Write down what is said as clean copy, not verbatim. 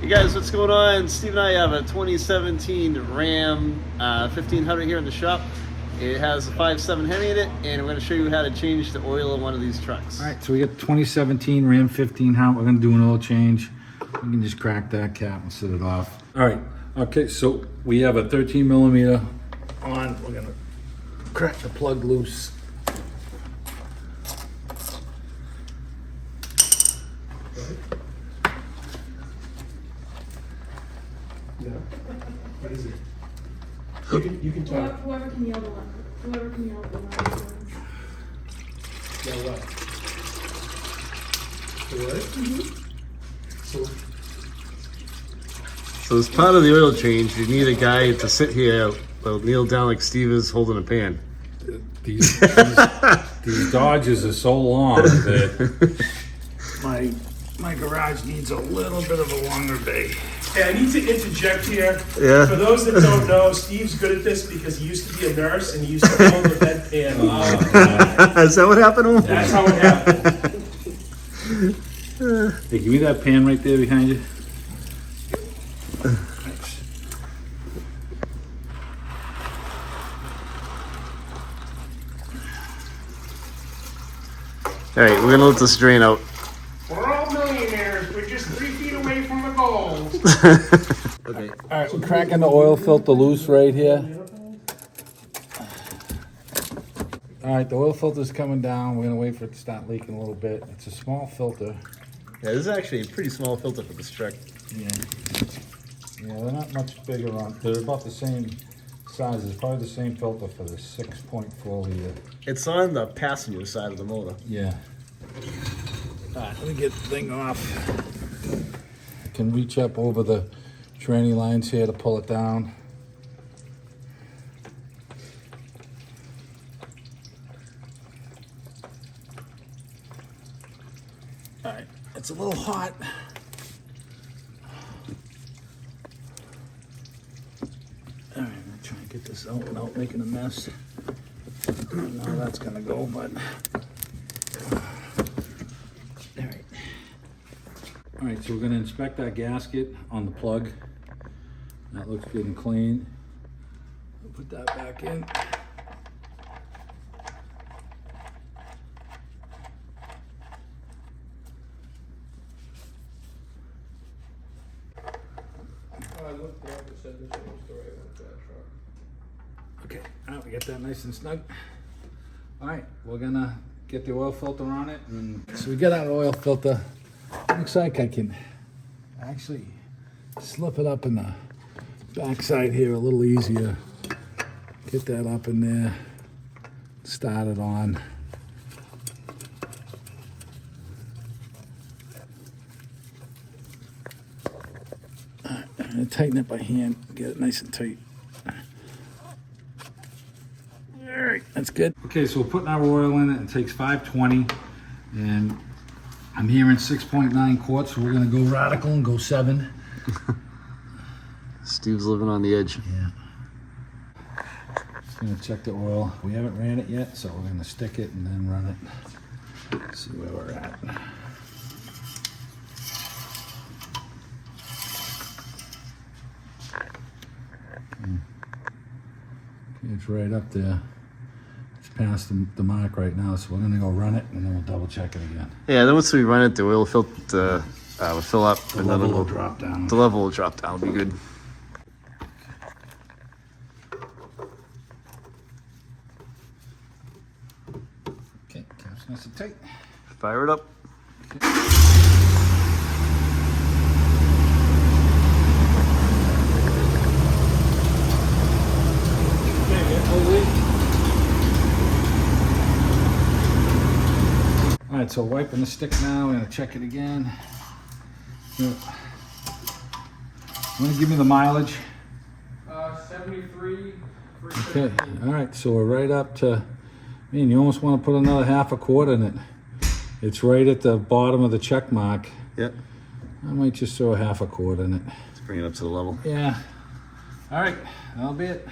Hey guys, what's going on? Steve and I have a 2017 Ram 1500 here in the shop. It has a 5.7 Hemi in it, and we're going to show you how to change the oil in one of these trucks. All right, so we got 2017 Ram 1500. We're going to do an oil change. We can just crack that cap and set it off. All right, okay, so we have a 13 millimeter on. We're going to crack the plug loose. No. What is it? You can talk. Whoever can yell the line. Whoever can yell the line. Yeah, what? The what? Mm-hmm. So as part of the oil change, you need a guy to sit here, kneel down like Steve is holding a pan. These Dodges are so long that my garage needs a little bit of a longer bay. Hey, I need to interject here. Yeah. For those that don't know, Steve's good at this because he used to be a nurse and he used to hold the bedpan. Is that what happened to him? That's how it happened. Hey, give me that pan right there behind you. Thanks. All right, we're gonna let this drain out. We're all millionaires. We're just 3 feet away from the gold. Okay. All right, we're cracking the oil filter loose right here. All right, the oil filter's coming down. We're gonna wait for it to start leaking a little bit. It's a small filter. Yeah, this is actually a pretty small filter for this truck. Yeah, they're not much bigger on. They're about the same size. It's probably the same filter for the 6.4 liter. It's on the passenger side of the motor. Yeah. All right, let me get the thing off. I can reach up over the tranny lines here to pull it down. All right, it's a little hot. All right, I'm gonna try and get this out without making a mess. I don't know how that's gonna go, but. All right, so we're going to inspect our gasket on the plug. That looks good and clean. We'll put that back in. Okay, all right, we got that nice and snug. All right, we're going to get the oil filter on it. And so we got our oil filter. Looks like I can actually slip it up in the backside here a little easier. Get that up in there, start it on. I'm gonna tighten it by hand, get it nice and tight. All right, that's good. Okay, so we're putting our oil in it. It takes 520, and I'm hearing 6.9 quarts, so we're gonna go radical and go 7. Steve's living on the edge. Yeah. Just gonna check the oil. We haven't ran it yet, so we're gonna stick it and then run it. See where we're at. Okay, it's right up there. It's past the mark right now, so we're gonna go run it and then we'll double check it again. Yeah, then once we run it, the oil filter will fill up. The level will drop down. The level will drop down. It'll be good. Okay, cap's nice and tight. Fire it up. All right, so wiping the stick now. We're gonna check it again. You want to give me the mileage? 73. Okay, all right, so we're right up to, man, you almost want to put another half a quart in it. It's right at the bottom of the check mark. Yep. I might just throw a half a quart in it. Let's bring it up to the level. Yeah. All right, that'll be it.